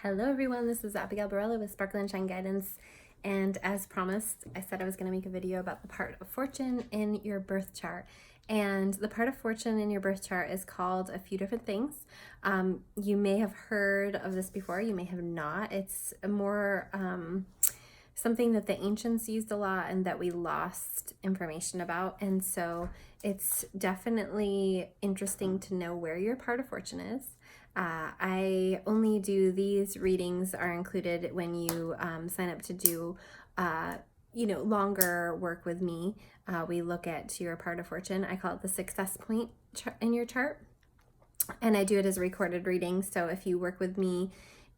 Hello everyone, this is Abigail Barella with Sparkle and Shine Guidance, and as promised, I said I was going to make a video about the part of fortune in your birth chart. And the part of fortune in your birth chart is called a few different things. You may have heard of this before, you may have not. It's more something that the ancients used a lot and that we lost information about, and so it's definitely interesting to know where your part of fortune is. I only do these readings are included when you sign up to do longer work with me. We look at your part of fortune. I call it the success point in your chart, and I do it as a recorded reading. So if you work with me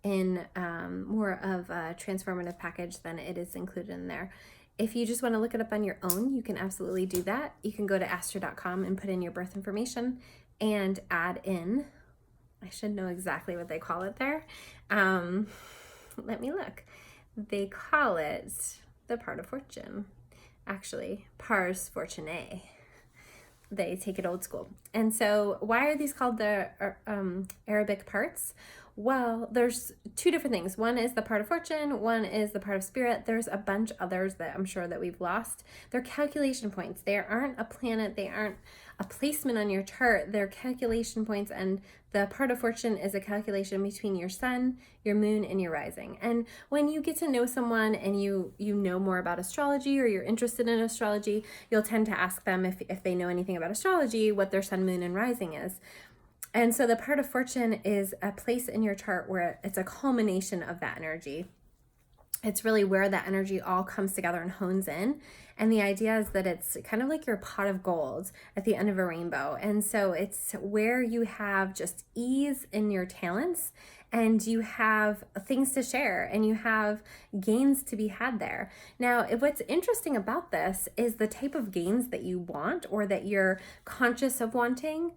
in more of a transformative package, then it is included in there. If you just want to look it up on your own, you can absolutely do that. You can go to astro.com and put in your birth information and add in, I should know exactly what they call it there. Let me look. They call it the part of fortune. Actually, pars fortunae. They take it old school. And so why are these called the Arabic parts? Well, there's two different things. One is the part of fortune, one is the part of spirit. There's a bunch others that I'm sure that we've lost. They're calculation points. They aren't a planet, they aren't a placement on your chart. They're calculation points, and the part of fortune is a calculation between your sun, your moon, and your rising. And when you get to know someone and you know more about astrology, or you're interested in astrology, you'll tend to ask them if they know anything about astrology, what their sun, moon, and rising is. And so the part of fortune is a place in your chart where it's a culmination of that energy. It's really where that energy all comes together and hones in. And the idea is that it's kind of like your pot of gold at the end of a rainbow. And so it's where you have just ease in your talents, and you have things to share, and you have gains to be had there. Now, what's interesting about this is the type of gains that you want, or that you're conscious of wanting.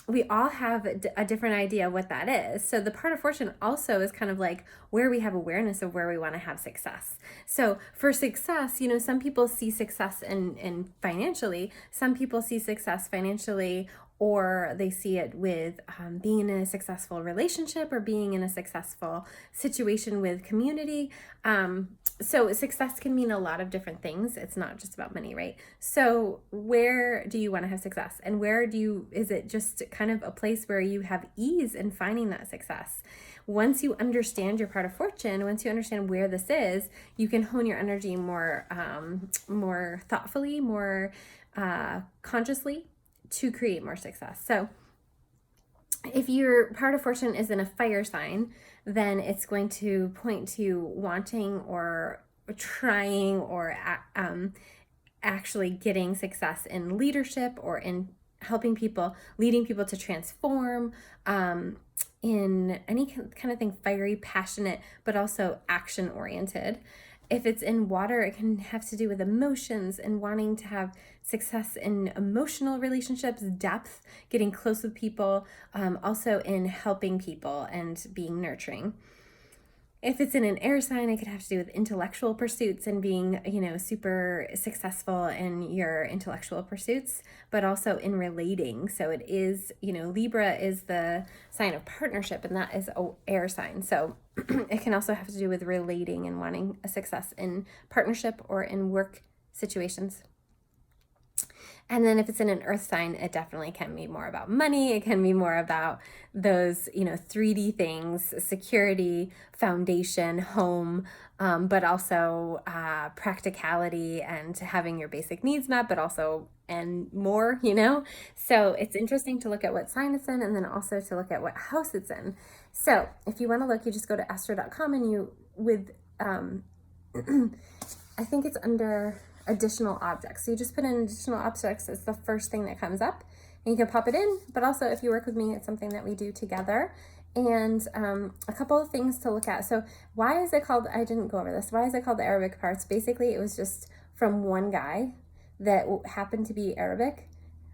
We all have a different idea of what that is. So the part of fortune also is kind of like where we have awareness of where we want to have success. So for success, some people see success in financially, some people see success financially, or they see it with being in a successful relationship, or being in a successful situation with community. So success can mean a lot of different things. It's not just about money, right? So where do you want to have success? And is it just kind of a place where you have ease in finding that success? Once you understand your part of fortune, once you understand where this is, you can hone your energy more thoughtfully, more consciously, to create more success. So if your part of fortune is in a fire sign, then it's going to point to wanting or trying or actually getting success in leadership, or in helping people, leading people to transform, in any kind of thing, fiery, passionate, but also action oriented. If it's in water, it can have to do with emotions and wanting to have success in emotional relationships, depth, getting close with people, also in helping people and being nurturing. If it's in an air sign, it could have to do with intellectual pursuits and being, super successful in your intellectual pursuits, but also in relating. So it is, Libra is the sign of partnership, and that is an air sign. So it can also have to do with relating and wanting a success in partnership or in work situations. And then if it's in an earth sign, it definitely can be more about money. It can be more about those, 3D things, security, foundation, home, but also practicality and having your basic needs met, but also and more, So it's interesting to look at what sign it's in, and then also to look at what house it's in. So if you want to look, you just go to astro.com, and I think it's under additional objects. So you just put in additional objects as the first thing that comes up, and you can pop it in. But also, if you work with me, it's something that we do together. And a couple of things to look at. So why is it called, I didn't go over this, why is it called the Arabic parts? Basically, it was just from one guy that happened to be Arabic,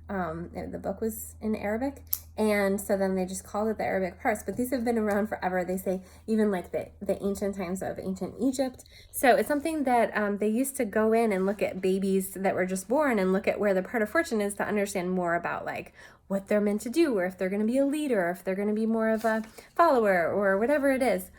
The book was in Arabic, and so then they just called it the Arabic parts, but these have been around forever. They say even like the ancient times of ancient Egypt. So it's something that they used to go in and look at babies that were just born and look at where the part of fortune is to understand more about like what they're meant to do, or if they're going to be a leader, or if they're going to be more of a follower, or whatever it is.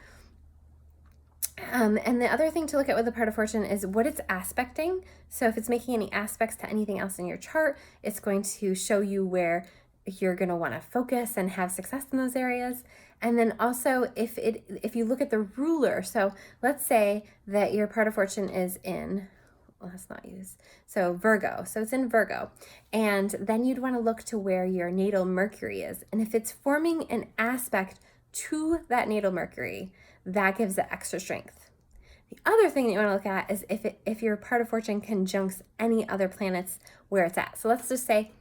And the other thing to look at with the part of fortune is what it's aspecting. So if it's making any aspects to anything else in your chart, it's going to show you where you're going to want to focus and have success in those areas. And then also if you look at the ruler, so let's say that your part of fortune is in, well, let's not use, so Virgo. So it's in Virgo. And then you'd want to look to where your natal Mercury is. And if it's forming an aspect to that natal Mercury, that gives it extra strength. The other thing that you want to look at is if your part of fortune conjuncts any other planets where it's at. So let's just say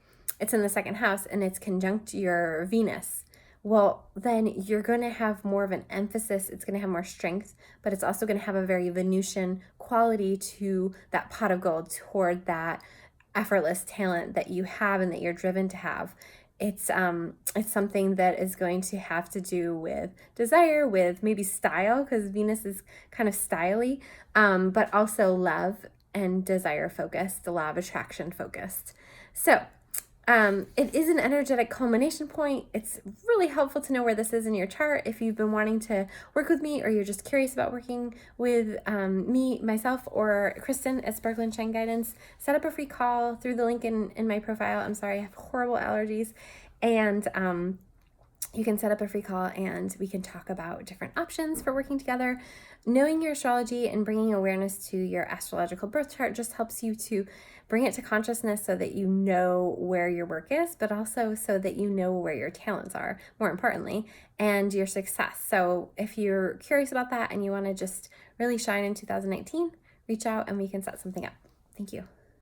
it's in the second house and it's conjunct your Venus. Well, then you're going to have more of an emphasis. It's going to have more strength, but it's also going to have a very Venusian quality to that pot of gold, toward that effortless talent that you have and that you're driven to have. It's something that is going to have to do with desire, with maybe style, because Venus is kind of styly, but also love and desire focused, the law of attraction focused. So it is an energetic culmination point. It's really helpful to know where this is in your chart. If you've been wanting to work with me, or you're just curious about working with me, myself, or Kristen at Sparkle and Shine Guidance, set up a free call through the link in my profile. I'm sorry, I have horrible allergies. And you can set up a free call and we can talk about different options for working together. Knowing your astrology and bringing awareness to your astrological birth chart just helps you to bring it to consciousness so that you know where your work is, but also so that you know where your talents are, more importantly, and your success. So if you're curious about that and you want to just really shine in 2019, reach out and we can set something up. Thank you.